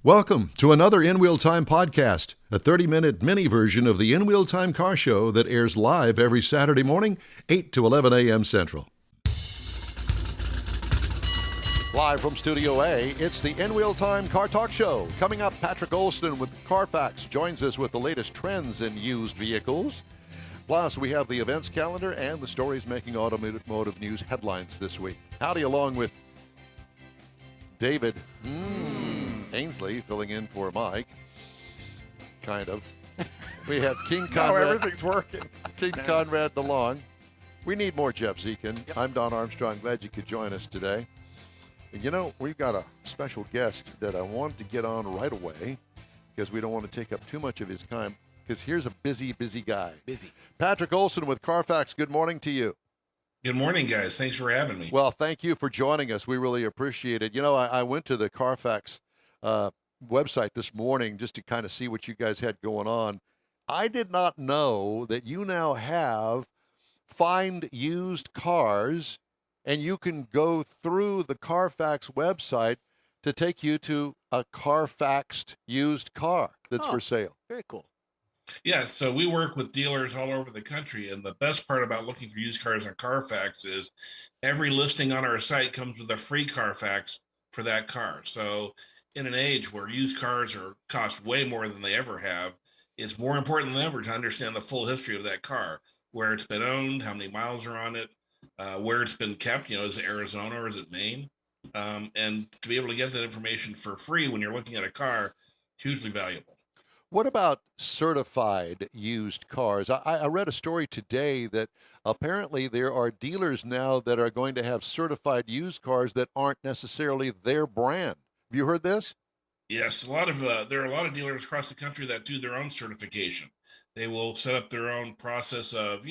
Welcome to another In Wheel Time podcast, a 30-minute mini version of the In Wheel Time car show that airs live every Saturday morning, 8 to 11 a.m. Central. Live from Studio A, it's the In Wheel Time Car Talk Show. Coming up, Patric Olsen with Carfax joins us with the latest trends in used vehicles. Plus, we have the events calendar and the stories making automotive news headlines this week. Howdy, along with David Ainsley filling in for Mike. Kind of. We have King Conrad. No, everything's working. King Conrad DeLong. We need more Jeff Zekin. Yep. I'm Don Armstrong. Glad you could join us today. And you know, we've got a special guest that I wanted to get on right away because we don't want to take up too much of his time because here's a busy guy. Busy. Patric Olsen with Carfax. Good morning to you. Good morning, guys. Thanks for having me. Well, thank you for joining us. We really appreciate it. You know, I went to the Carfax website this morning just to kind of see what you guys had going on. I did not know that you now have find used cars, and you can go through the Carfax website to take you to a Carfaxed used car that's for sale. Very cool. Yeah, so we work with dealers all over the country, and the best part about looking for used cars on Carfax is every listing on our site comes with a free Carfax for that car. So in an age where used cars cost way more than they ever have, it's more important than ever to understand the full history of that car, where it's been owned, how many miles are on it, where it's been kept, is it Arizona or is it Maine? And to be able to get that information for free when you're looking at a car, hugely valuable. What about certified used cars? I read a story today that apparently there are dealers now that are going to have certified used cars that aren't necessarily their brand. Have you heard this? Yes, there are a lot of dealers across the country that do their own certification. They will set up their own process of,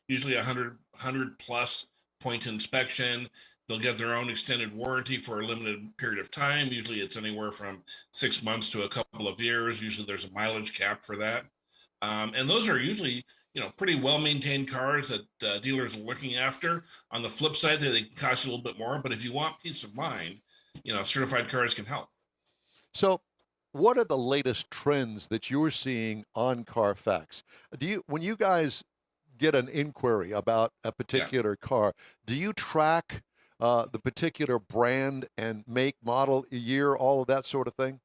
usually 100 plus point inspection. They'll get their own extended warranty for a limited period of time. Usually it's anywhere from 6 months to a couple of years. Usually there's a mileage cap for that. And those are usually, pretty well-maintained cars that dealers are looking after. On the flip side, they can cost you a little bit more. But if you want peace of mind, certified cars can help. So what are the latest trends that you're seeing on Carfax? When you guys get an inquiry about a particular car, do you track the particular brand and make, model, year, all of that sort of thing?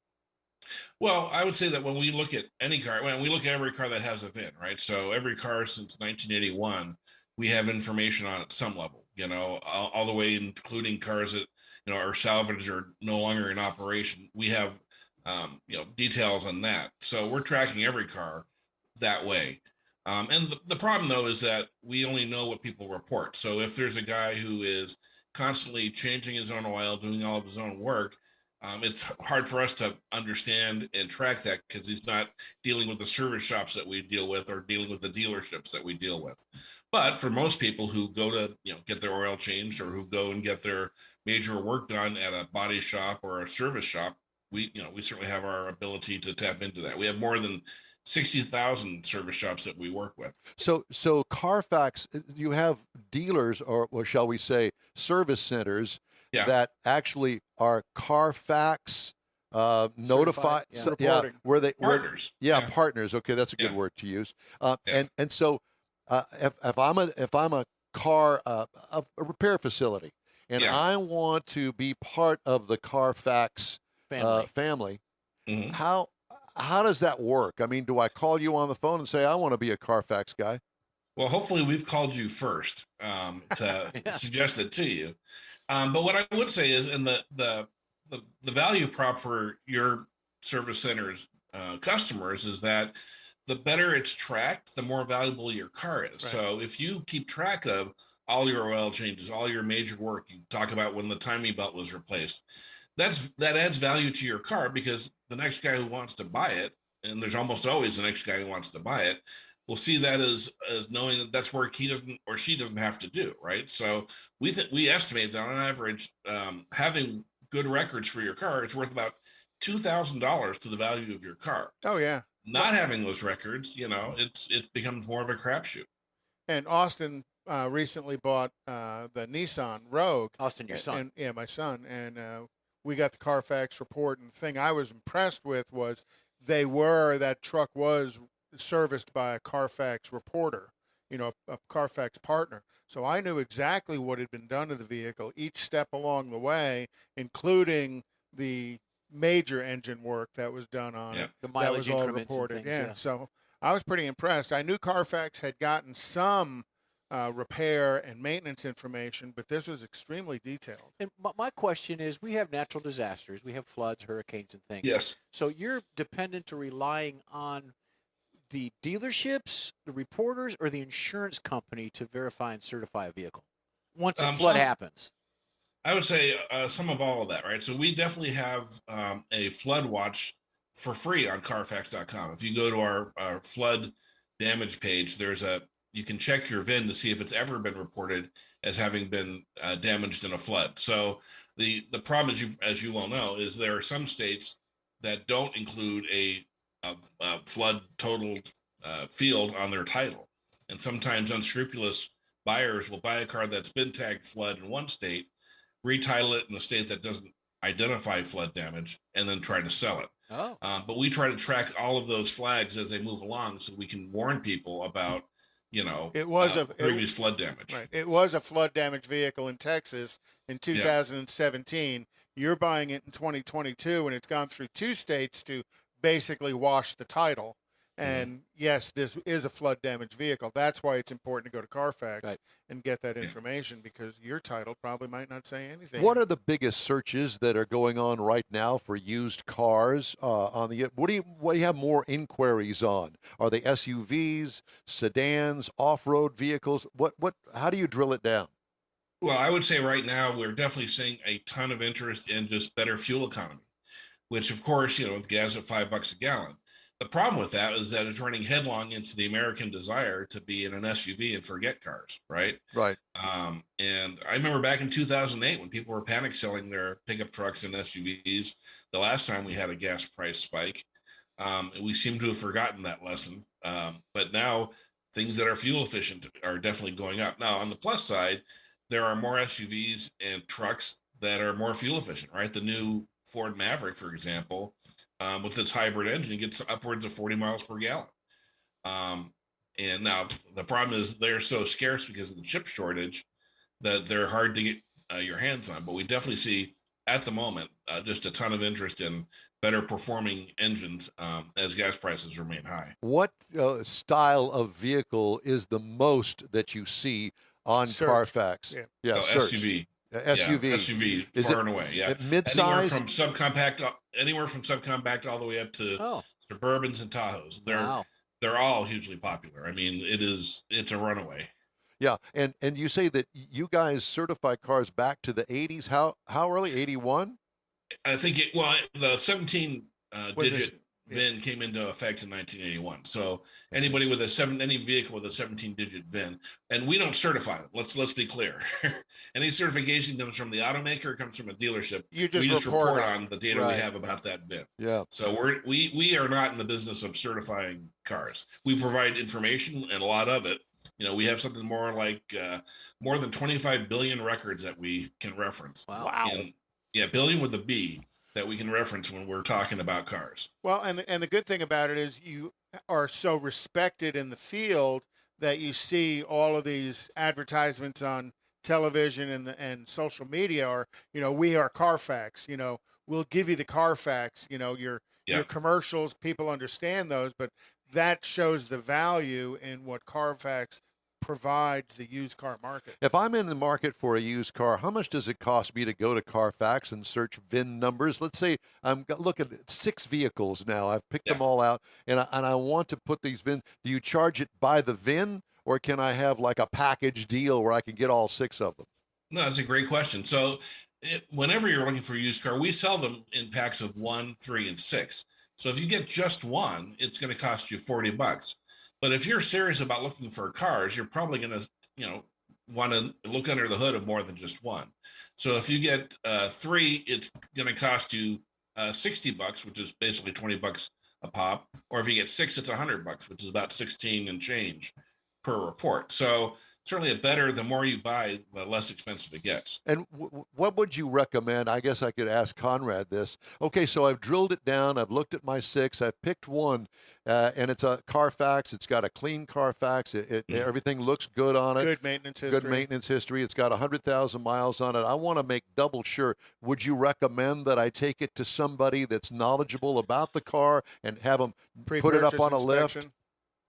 Well, I would say that when we look at any car, when we look at every car that has a VIN, right? So every car since 1981, we have information on at some level, all the way including cars that, are salvaged or no longer in operation. We have, details on that. So we're tracking every car that way. And the problem, though, is that we only know what people report. So if there's a guy who is constantly changing his own oil, doing all of his own work, it's hard for us to understand and track that because he's not dealing with the service shops that we deal with or dealing with the dealerships that we deal with. But for most people who go to, get their oil changed or who go and get their major work done at a body shop or a service shop, we certainly have our ability to tap into that. We have more than 60,000 service shops that we work with. So Carfax, you have dealers, or shall we say service centers, that actually are Carfax notified. Where they partners. Partners. Okay, that's a good word to use. And so if I'm a car a repair facility and I want to be part of the Carfax family, mm-hmm. How does that work? I mean, do I call you on the phone and say, I want to be a Carfax guy? Well, hopefully we've called you first to suggest it to you. But what I would say is, and the value prop for your service center's customers is that the better it's tracked, the more valuable your car is. Right. So if you keep track of all your oil changes, all your major work, you talk about when the timing belt was replaced, that adds value to your car because the next guy who wants to buy it, and there's almost always the next guy who wants to buy it, will see that as knowing that that's work he doesn't or she doesn't have to do, right? So we estimate that on average, having good records for your car is worth about $2,000 to the value of your car. Oh yeah. Not having those records, it becomes more of a crapshoot. And Austin recently bought the Nissan Rogue. Austin, your son. And, my son. And we got the Carfax report, and the thing I was impressed with was that truck was serviced by a Carfax reporter, a Carfax partner. So I knew exactly what had been done to the vehicle each step along the way, including the major engine work that was done on it. The That mileage was all increments and reported. things, So I was pretty impressed. I knew Carfax had gotten some repair and maintenance information, but this was extremely detailed. And my question is, we have natural disasters, we have floods, hurricanes, and things. Yes. So you're dependent or relying on the dealerships, the reporters, or the insurance company to verify and certify a vehicle once a flood happens? I would say some of all of that, right? So we definitely have a flood watch for free on Carfax.com. If you go to our flood damage page, you can check your VIN to see if it's ever been reported as having been damaged in a flood. So the problem, as you well know, is there are some states that don't include a flood totaled field on their title, and sometimes unscrupulous buyers will buy a car that's been tagged flood in one state, retitle it in the state that doesn't identify flood damage, and then try to sell it. But we try to track all of those flags as they move along, so we can warn people about previous flood damage. Right. It was a flood damage vehicle in Texas in 2017. You're buying it in 2022, and it's gone through 2 states to basically wash the title. And yes, this is a flood damage vehicle. That's why it's important to go to Carfax and get that information, because your title probably might not say anything. What are the biggest searches that are going on right now for used cars on the? What do you have more inquiries on? Are they SUVs, sedans, off-road vehicles? How do you drill it down? Well, I would say right now we're definitely seeing a ton of interest in just better fuel economy, which of course, with gas at $5 a gallon. The problem with that is that it's running headlong into the American desire to be in an SUV and forget cars, right? Right. And I remember back in 2008 when people were panic selling their pickup trucks and SUVs, the last time we had a gas price spike. We seem to have forgotten that lesson. But now things that are fuel efficient are definitely going up. Now, on the plus side, there are more SUVs and trucks that are more fuel efficient, right? The new Ford Maverick, for example, with its hybrid engine, gets upwards of 40 miles per gallon. And now the problem is they're so scarce because of the chip shortage that they're hard to get your hands on. But we definitely see at the moment just a ton of interest in better performing engines as gas prices remain high. What style of vehicle is the most that you see on Carfax? SUV. SUV is far and away. Mid-size, anywhere from subcompact all the way up to Suburbans and Tahoes. They're all hugely popular. I mean, it's a runaway. Yeah, and you say that you guys certify cars back to the 80s. How early? 81? I think the 17 digit VIN came into effect in 1981. So anybody with any vehicle with a 17-digit VIN, and we don't certify them. Let's be clear. Any certification comes from the automaker, comes from a dealership. We just report on the data we have about that VIN. Yeah. So we are not in the business of certifying cars. We provide information, and a lot of it. We have something more like more than 25 billion records that we can reference. Wow. Billion with a B. That we can reference when we're talking about cars. Well, and the good thing about it is you are so respected in the field that you see all of these advertisements on television and social media are, we are Carfax, we'll give you the Carfax, your commercials, people understand those, but that shows the value in what Carfax provides the used car market. If I'm in the market for a used car, how much does it cost me to go to Carfax and search VIN numbers? Let's say I'm looking at 6 vehicles now. I've picked them all out, and I want to put these VIN. Do you charge it by the VIN, or can I have like a package deal where I can get all 6 of them? No, that's a great question. So whenever you're looking for a used car, we sell them in packs of 1, 3, and 6. So if you get just one, it's going to cost you $40. But if you're serious about looking for cars, you're probably going to, want to look under the hood of more than just one. So if you get 3, it's going to cost you $60, which is basically $20 a pop. Or if you get 6, it's $100, which is about 16 and change per report. So certainly a better, the more you buy, the less expensive it gets. And what would you recommend? I guess I could ask Conrad this. Okay, so I've drilled it down. I've looked at my 6. I've picked one, and it's a Carfax. It's got a clean Carfax. Everything looks good on it. Good maintenance history. Good maintenance history. It's got 100,000 miles on it. I want to make double sure. Would you recommend that I take it to somebody that's knowledgeable about the car and have them put it up on a lift?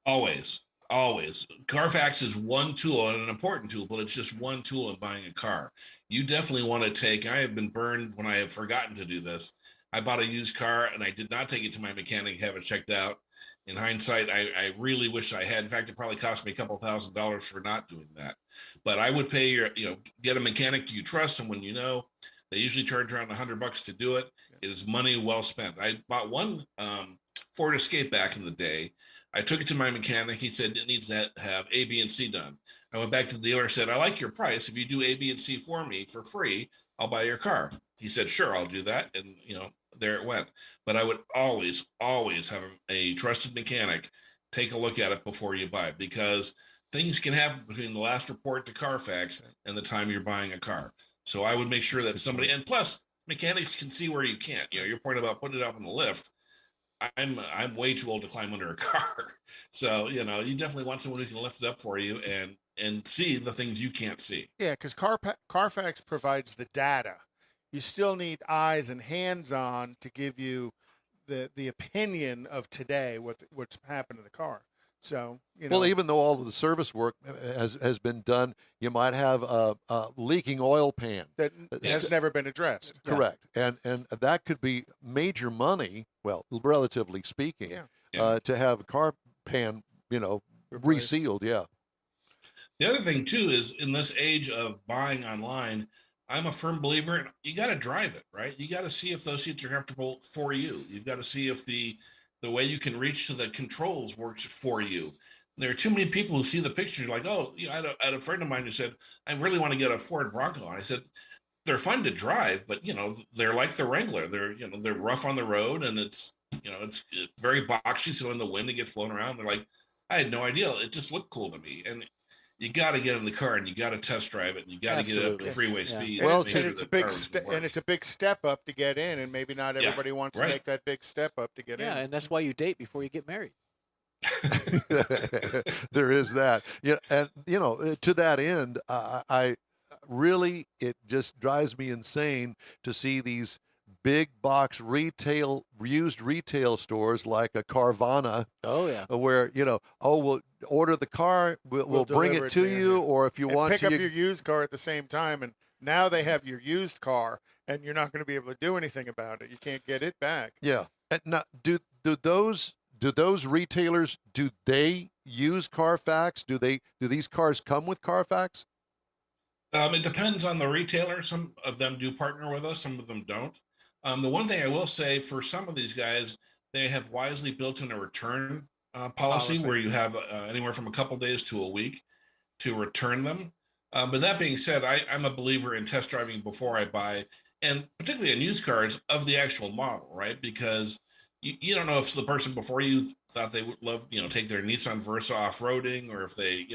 Always. Carfax is one tool, and an important tool, but it's just one tool in buying a car. You definitely want to take, I have been burned when I have forgotten to do this. I bought a used car and I did not take it to my mechanic, have it checked out. In hindsight, I really wish I had. In fact, it probably cost me a couple $1,000s for not doing that. But I would pay get a mechanic you trust, someone you know. They usually charge around $100 to do it. It is money well spent. I bought one Ford Escape back in the day. I took it to my mechanic. He said it needs to have A, B, and C done. I went back to the dealer and said, I like your price. If you do A, B, and C for me for free, I'll buy your car. He said, sure, I'll do that. And, there it went. But I would always have a trusted mechanic take a look at it before you buy it, because things can happen between the last report to Carfax and the time you're buying a car. So I would make sure that somebody, and plus mechanics can see where you can't. Your point about putting it up in the lift. I'm way too old to climb under a car. So, you definitely want someone who can lift it up for you and see the things you can't see. Yeah, because Carfax provides the data. You still need eyes and hands-on to give you the opinion of today, what's happened to the car. So, Well, even though all of the service work has been done, you might have a leaking oil pan that has never been addressed. Correct. Yeah. And that could be major money, well, relatively speaking, to have a car pan, resealed. Yeah. The other thing, too, is in this age of buying online, I'm a firm believer in you got to drive it, right? You got to see if those seats are comfortable for you. You've got to see if the way you can reach to the controls works for you. There are too many people who see the picture like, oh, I had a friend of mine who said, I really want to get a Ford Bronco. And I said, they're fun to drive, but they're like the Wrangler. They're rough on the road, and it's very boxy. So in the wind, it gets blown around. They're like, I had no idea. It just looked cool to me. And you got to get in the car and you got to test drive it and you got to get it up to freeway speed. Well, it's a big step up to get in, and maybe not everybody wants to make that big step up to get in. Yeah, and that's why you date before you get married. There is that. Yeah, and to that end, I really, it just drives me insane to see these big box used retail stores like a Carvana. Oh yeah. Where we'll order the car, we'll bring it to you, or if you want pick up your used car at the same time, and now they have your used car, and you're not going to be able to do anything about it. You can't get it back. Yeah. And now, do those retailers, do they use Carfax? Do these cars come with Carfax? It depends on the retailer. Some of them do partner with us, some of them don't. The one thing I will say, for some of these guys, they have wisely built in a return policy where you have anywhere from a couple days to a week to return them. But that being said, I'm a believer in test driving before I buy, and particularly in used cars, of the actual model, right? Because you don't know if the person before you thought they would love, take their Nissan Versa off-roading, or if they,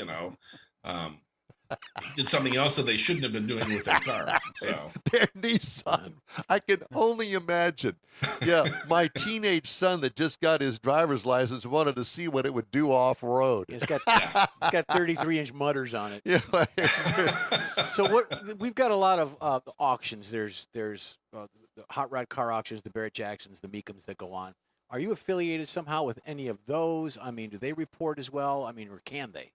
did something else that they shouldn't have been doing with their car. So their Nissan, I can only imagine. Yeah, my teenage son that just got his driver's license wanted to see what it would do off-road. It's got 33-inch mutters on it. Yeah. So we've got a lot of auctions. There's the hot rod car auctions, the Barrett Jacksons, the Meekums that go on. Are you affiliated somehow with any of those? I mean, do they report as well? I mean, or can they?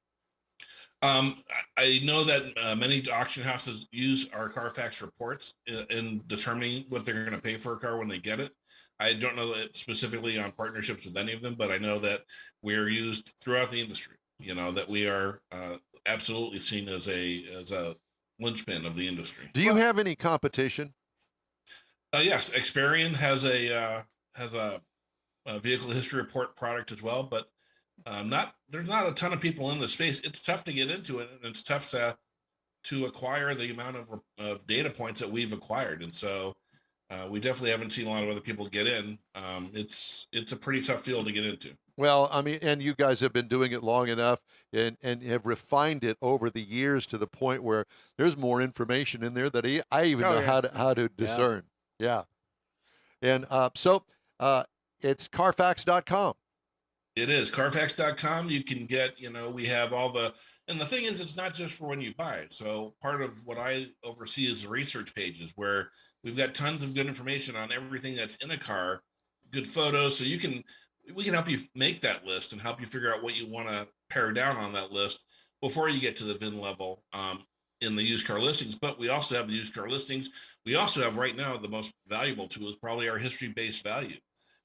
I know that many auction houses use our Carfax reports in determining what they're going to pay for a car when they get it. I don't know that specifically on partnerships with any of them, but I know that we're used throughout the industry. That we are absolutely seen as a linchpin of the industry. Do you have any competition? Yes, Experian has a vehicle history report product as well, but there's not a ton of people in the space. It's tough to get into it, and it's tough to acquire the amount of data points that we've acquired. And so We definitely haven't seen a lot of other people get in. It's a pretty tough field to get into. Well, I mean, and you guys have been doing it long enough and have refined it over the years to the point where there's more information in there that I even know how to discern. Yeah. And so it's Carfax.com. It is Carfax.com. You can get, we have and the thing is, it's not just for when you buy it. So part of what I oversee is the research pages where we've got tons of good information on everything that's in a car, good photos. So we can help you make that list and help you figure out what you want to pare down on that list before you get to the VIN level in the used car listings. But we also have the used car listings. We also have right now the most valuable tool is probably our history-based value,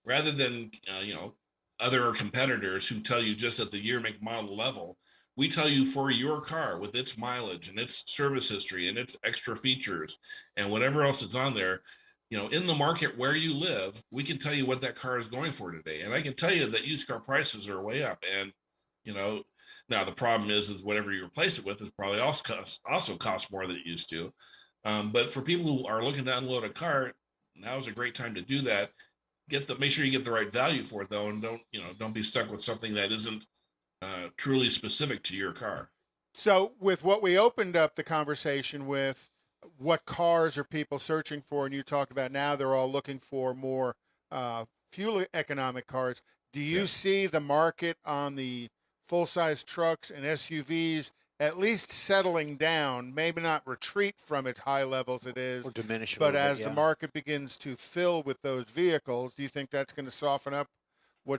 rather than other competitors who tell you just at the year, make, model level. We tell you for your car with its mileage and its service history and its extra features and whatever else is on there, in the market where you live, we can tell you what that car is going for today. And I can tell you that used car prices are way up. And, now the problem is whatever you replace it with is probably also costs more than it used to. But for people who are looking to unload a car, now is a great time to do that. Make sure you get the right value for it though. And don't be stuck with something that isn't truly specific to your car. So with what we opened up the conversation with, what cars are people searching for? And you talked about now they're all looking for more fuel economic cars. Do you see the market on the full-size trucks and SUVs at least settling down, maybe not retreat from its high levels it is, or diminish but as the market begins to fill with those vehicles, do you think that's going to soften up?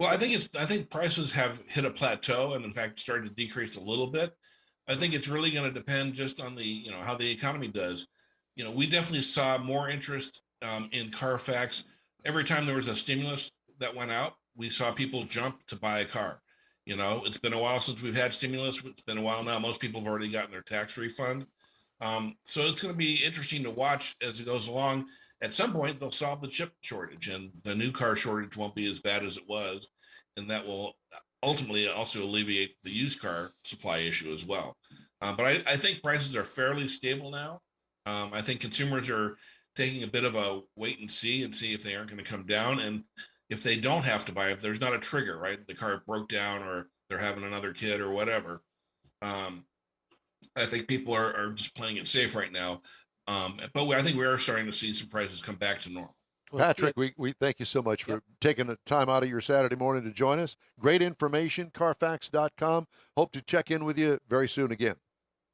I think prices have hit a plateau and in fact started to decrease a little bit. I think it's really going to depend just on the, how the economy does. We definitely saw more interest in Carfax. Every time there was a stimulus that went out, we saw people jump to buy a car. It's been a while since we've had stimulus. It's been a while now. Most people have already gotten their tax refund. So it's going to be interesting to watch as it goes along. At some point, they'll solve the chip shortage and the new car shortage won't be as bad as it was. And that will ultimately also alleviate the used car supply issue as well. But I think prices are fairly stable now. I think consumers are taking a bit of a wait and see if they aren't going to come down. And if they don't have to buy, if there's not a trigger, right? The car broke down or they're having another kid or whatever. I think people are just playing it safe right now. But I think we are starting to see some prices come back to normal. Patric, we thank you so much for taking the time out of your Saturday morning to join us. Great information, Carfax.com. Hope to check in with you very soon again.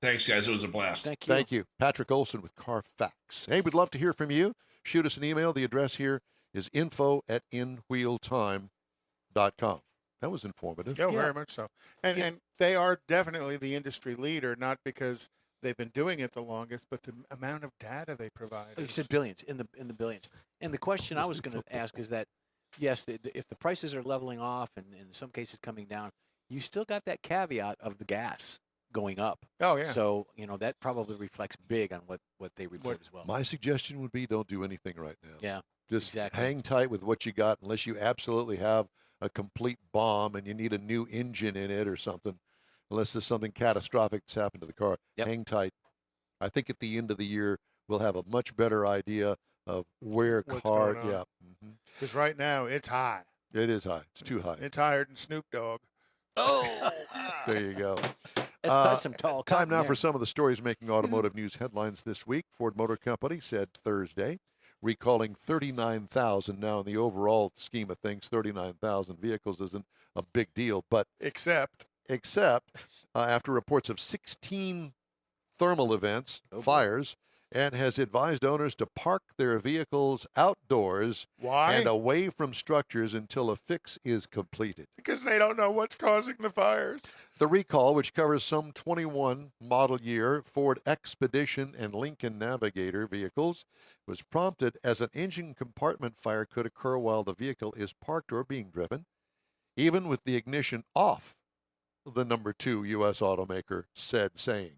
Thanks, guys. It was a blast. Thank you. Thank you. Patric Olsen with Carfax. Hey, we'd love to hear from you. Shoot us an email. The address here is info@inwheeltime.com. That was informative. Yeah, very much so. And they are definitely the industry leader, not because they've been doing it the longest, but the amount of data they provide. You said billions, in the billions. And the question I was going to ask is that, yes, if the prices are leveling off and in some cases coming down, you still got that caveat of the gas going up. Oh, yeah. So, that probably reflects big on what they report as well. My suggestion would be don't do anything right now. Yeah, Just exactly. hang tight with what you got unless you absolutely have a complete bomb and you need a new engine in it or something. Unless there's something catastrophic that's happened to the car. Yep. Hang tight. I think at the end of the year, we'll have a much better idea of where What's car, going on. yeah. Because right now, it's high. It is high. It's too high. It's higher than Snoop Dogg. Oh, There you go. that's some tall Time cotton now there. for some of the stories making automotive news headlines this week. Ford Motor Company said Thursday, recalling 39,000. Now, in the overall scheme of things, 39,000 vehicles isn't a big deal, but Except after reports of 16 thermal events, fires, and has advised owners to park their vehicles outdoors why? and away from structures until a fix is completed. Because they don't know what's causing the fires. The recall, which covers some 21 model year Ford Expedition and Lincoln Navigator vehicles, was prompted as an engine compartment fire could occur while the vehicle is parked or being driven, even with the ignition off, the number 2 U.S. automaker said, saying.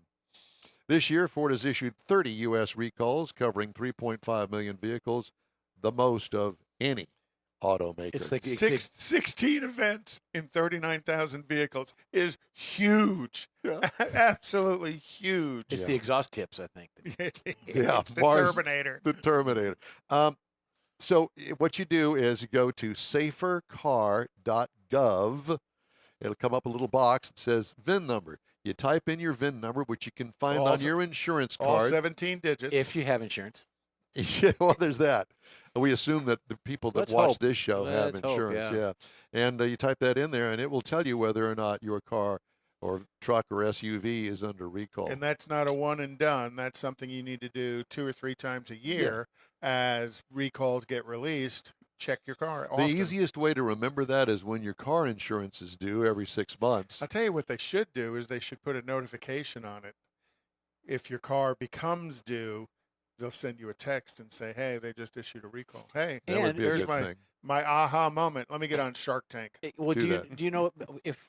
This year, Ford has issued 30 U.S. recalls covering 3.5 million vehicles, the most of any automaker. It's like 16 events in 39,000 vehicles is huge. Yeah. Absolutely huge. It's the exhaust tips, I think. It's Yeah, the Mars- Terminator. The Terminator. So what you do is you go to safercar.gov. It'll come up a little box that says VIN number. You type in your VIN number, which you can find on your insurance card. All 17 digits. If you have insurance. Yeah, well, there's that. We assume that the people that watch this show have Let's insurance. hope, yeah. And you type that in there, and it will tell you whether or not your car or truck or SUV is under recall. And that's not a one and done. That's something you need to do 2 or 3 times a year as recalls get released. Check your car often. The easiest way to remember that is when your car insurance is due every 6 months. I'll tell you what they should do is they should put a notification on it. If your car becomes due, they'll send you a text and say, hey, they just issued a recall. Hey, that would be there's a good thing. my aha moment. Let me get on Shark Tank. Well, do you know if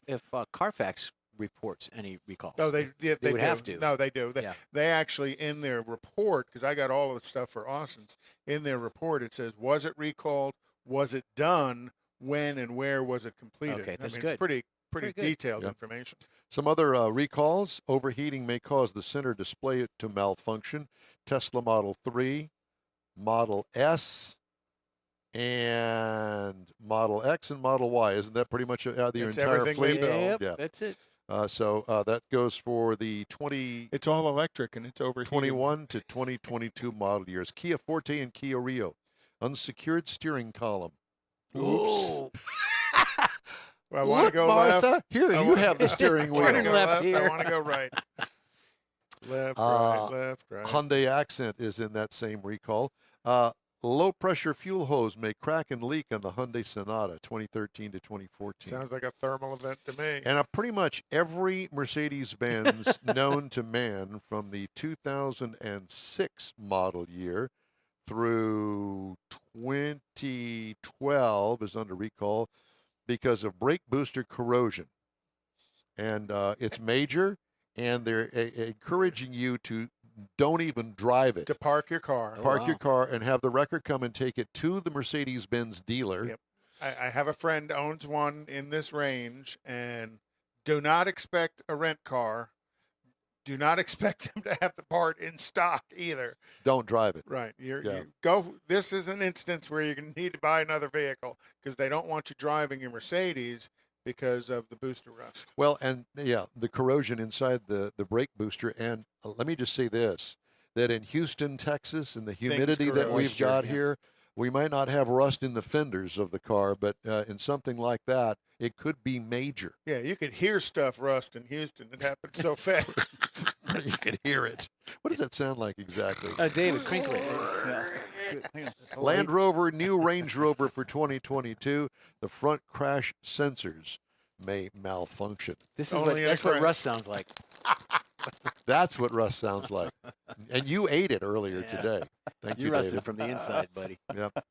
Carfax reports any recalls? No, they would have to. No, they do. They actually, in their report, because I got all of the stuff for Austin's, in their report it says, was it recalled? Was it done? When and where was it completed? Okay, that's good. It's pretty good. detailed information. Some other recalls. Overheating may cause the center display to malfunction. Tesla Model 3, Model S, and Model X and Model Y. Isn't that pretty much the entire fleet? Yep, that's it. So that goes for the 20. It's all electric and it's overheating. 21 to 2022 model years. Kia Forte and Kia Rio. Unsecured steering column. Oops. I want to go Martha, left. Here, you have the steering wheel. Turning left here. I want to go right. Left, right. Hyundai Accent is in that same recall. Low-pressure fuel hose may crack and leak on the Hyundai Sonata 2013 to 2014. Sounds like a thermal event to me. And pretty much every Mercedes-Benz known to man from the 2006 model year through 2012 is under recall because of brake booster corrosion. And it's major, and they're encouraging you to don't even drive it. To park your car. Park your car and have the wrecker come and take it to the Mercedes-Benz dealer. Yep. I have a friend owns one in this range, and do not expect a rent car. Do not expect them to have the part in stock either. Don't drive it. Right. This is an instance where you're going to need to buy another vehicle because they don't want you driving your Mercedes because of the booster rust. Well, and the corrosion inside the brake booster. And let me just say this, that in Houston, Texas, and the humidity that we've got here, we might not have rust in the fenders of the car, but in something like that, it could be major. Yeah, you could hear stuff rust in Houston. It happened so fast. You could hear it. What does that sound like exactly? David, crinkly. Land Rover, new Range Rover for 2022. The front crash sensors may malfunction. That's what rust sounds like. That's what rust sounds like. And you ate it earlier today. Thank you, rusted David. from the inside, buddy. Yep.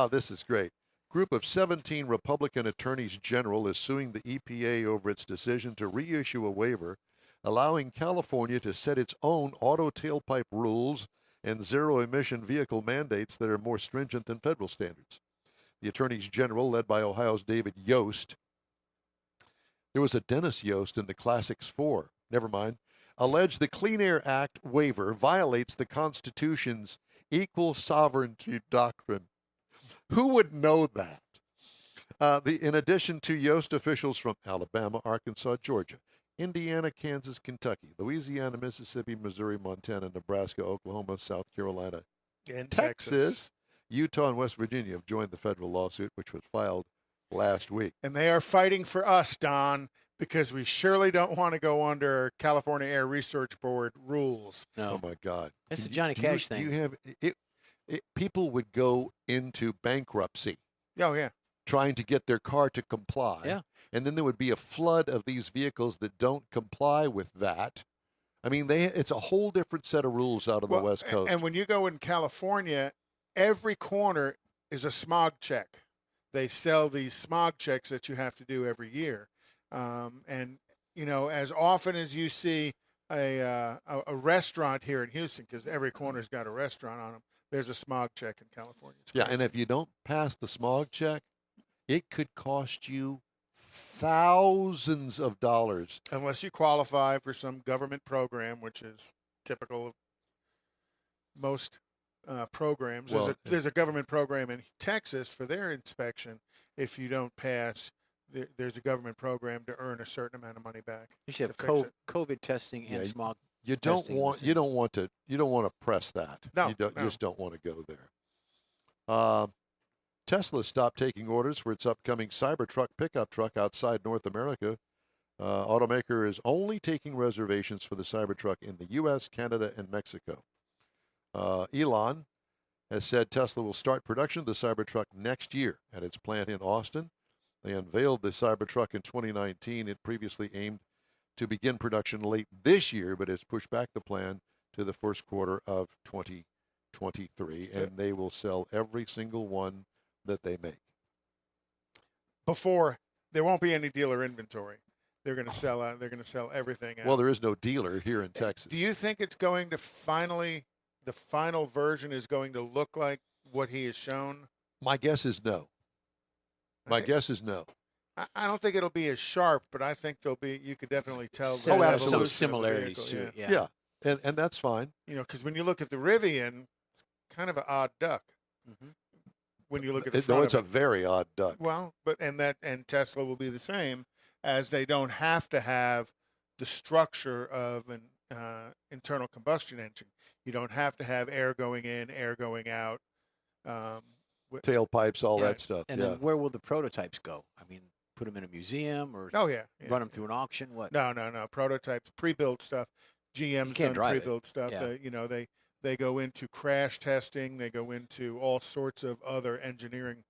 This is great. Group of 17 Republican attorneys general is suing the EPA over its decision to reissue a waiver allowing California to set its own auto tailpipe rules and zero-emission vehicle mandates that are more stringent than federal standards. The attorneys general, led by Ohio's David Yost, there was a Dennis Yost in the Classics 4, never mind, alleged the Clean Air Act waiver violates the Constitution's equal sovereignty doctrine. Who would know that? In addition to Yost, officials from Alabama, Arkansas, Georgia, Indiana, Kansas, Kentucky, Louisiana, Mississippi, Missouri, Montana, Nebraska, Oklahoma, South Carolina, and Texas, Utah, and West Virginia have joined the federal lawsuit, which was filed last week. And they are fighting for us, Don, because we surely don't want to go under California Air Research Board rules. No. Oh, my God. That's a Johnny Cash thing. Do you have it? People would go into bankruptcy. Oh, yeah. Trying to get their car to comply. Yeah. And then there would be a flood of these vehicles that don't comply with that. I mean, it's a whole different set of rules out on the West Coast. And when you go in California, every corner is a smog check. They sell these smog checks that you have to do every year. And, you know, as often as you see a restaurant here in Houston, because every corner's got a restaurant on them, there's a smog check in California. Yeah, and if you don't pass the smog check, it could cost you thousands of dollars. Unless you qualify for some government program, which is typical of most programs. There's a government program in Texas for their inspection. If you don't pass, there's a government program to earn a certain amount of money back. You should have COVID testing and smog. You don't want to press that. No, you just don't want to go there. Tesla stopped taking orders for its upcoming Cybertruck pickup truck outside North America. Automaker is only taking reservations for the Cybertruck in the U.S., Canada, and Mexico. Elon has said Tesla will start production of the Cybertruck next year at its plant in Austin. They unveiled the Cybertruck in 2019. It previously aimed to begin production late this year, but has pushed back the plan to the first quarter of 2023, and they will sell every single one that they make. Before, there won't be any dealer inventory. They're going to sell out. They're going to sell everything out. Well, there is no dealer here in Texas. Do you think it's going to the final version is going to look like what he has shown? My guess is no. I don't think it'll be as sharp, but I think you could definitely tell. Some similarities to it. Yeah. And that's fine. Because when you look at the Rivian, it's kind of an odd duck. Mm-hmm. When you look at the front it's a very odd duck. Well, and Tesla will be the same, as they don't have to have the structure of an internal combustion engine. You don't have to have air going in, air going out. Tailpipes, all that stuff. And then where will the prototypes go? I mean, put them in a museum or run them through an auction? What? No. Prototypes, pre-built stuff. GM's done pre-built stuff. Yeah. They go into crash testing. They go into all sorts of other engineering.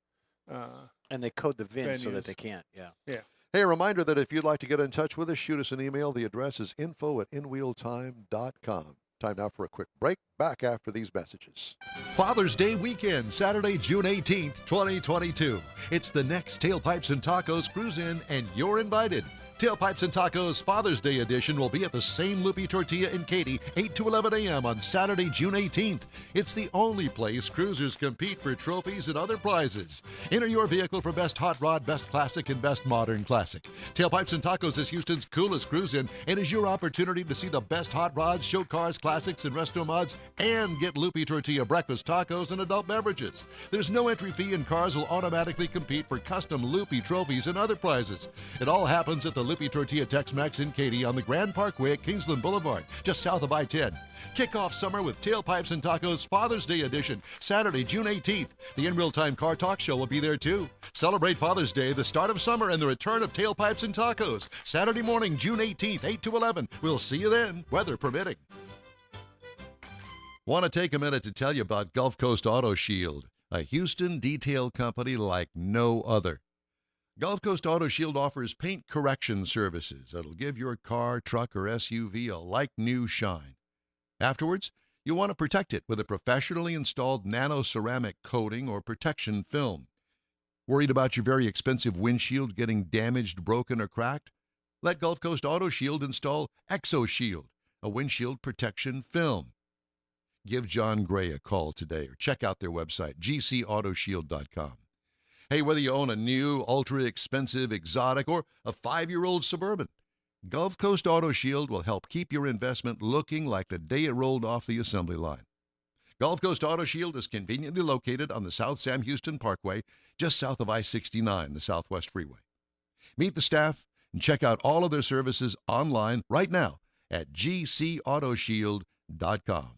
And they code the VIN so that they can't. Yeah. Yeah. Hey, a reminder that if you'd like to get in touch with us, shoot us an email. The address is info@inwheeltime.com. Time now for a quick break. Back after these messages. Father's Day weekend, Saturday, June 18th, 2022. It's the next Tailpipes and Tacos Cruise In, and you're invited. Tailpipes and Tacos Father's Day edition will be at the same Loopy Tortilla in Katy, 8 to 11 a.m. on Saturday, June 18th. It's the only place cruisers compete for trophies and other prizes. Enter your vehicle for Best Hot Rod, Best Classic, and Best Modern Classic. Tailpipes and Tacos is Houston's coolest cruise-in and is your opportunity to see the best hot rods, show cars, classics, and resto mods, and get Loopy Tortilla breakfast tacos and adult beverages. There's no entry fee, and cars will automatically compete for custom Loopy trophies and other prizes. It all happens at the Loopy Tortilla Tex-Mex in Katy on the Grand Parkway at Kingsland Boulevard, just south of I-10. Kick off summer with Tailpipes and Tacos Father's Day edition, Saturday, June 18th. The In Real Time Car Talk Show will be there too. Celebrate Father's Day, the start of summer, and the return of Tailpipes and Tacos. Saturday morning, June 18th, 8 to 11. We'll see you then, weather permitting. Want to take a minute to tell you about Gulf Coast Auto Shield, a Houston detail company like no other. Gulf Coast Auto Shield offers paint correction services that'll give your car, truck, or SUV a like-new shine. Afterwards, you'll want to protect it with a professionally installed nano-ceramic coating or protection film. Worried about your very expensive windshield getting damaged, broken, or cracked? Let Gulf Coast Auto Shield install ExoShield, a windshield protection film. Give John Gray a call today or check out their website, gcautoshield.com. Hey, whether you own a new, ultra-expensive, exotic, or a 5-year-old Suburban, Gulf Coast Auto Shield will help keep your investment looking like the day it rolled off the assembly line. Gulf Coast Auto Shield is conveniently located on the South Sam Houston Parkway, just south of I-69, the Southwest Freeway. Meet the staff and check out all of their services online right now at gcautoshield.com.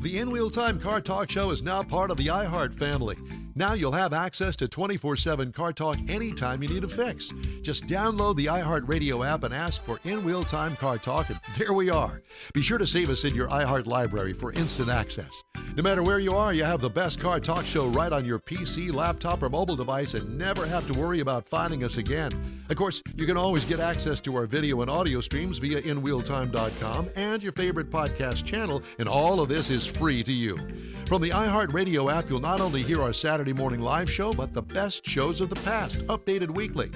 The In Wheel Time Car Talk Show is now part of the iHeart family. Now you'll have access to 24/7 Car Talk anytime you need a fix. Just download the iHeart Radio app and ask for In Wheel Time Car Talk, and there we are. Be sure to save us in your iHeart library for instant access. No matter where you are, you have the best Car Talk Show right on your PC, laptop, or mobile device and never have to worry about finding us again. Of course, you can always get access to our video and audio streams via InWheelTime.com and your favorite podcast channel, and all of this is free to you. From the iHeart Radio app, you'll not only hear our Saturday morning live show, but the best shows of the past, updated weekly.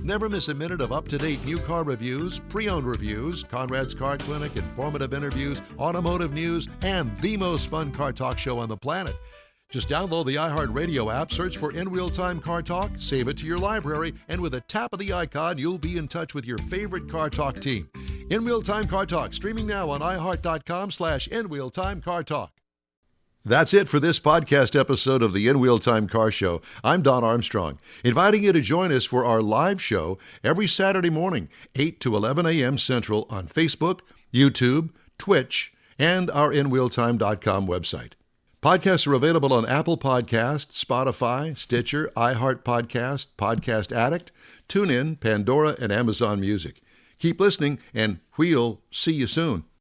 Never miss a minute of up-to-date new car reviews, pre-owned reviews, Conrad's Car Clinic, informative interviews, automotive news, and the most fun car talk show on the planet. Just download the iHeart Radio app, search for In Real Time Car Talk, save it to your library, and with a tap of the icon, you'll be in touch with your favorite Car Talk team. In Real Time Car Talk, streaming now on iHeart.com/InRealTimeCarTalk. That's it for this podcast episode of the In Wheel Time Car Show. I'm Don Armstrong, inviting you to join us for our live show every Saturday morning, 8 to 11 a.m. Central on Facebook, YouTube, Twitch, and our InWheelTime.com website. Podcasts are available on Apple Podcasts, Spotify, Stitcher, iHeart Podcast, Podcast Addict, TuneIn, Pandora, and Amazon Music. Keep listening, and we'll see you soon.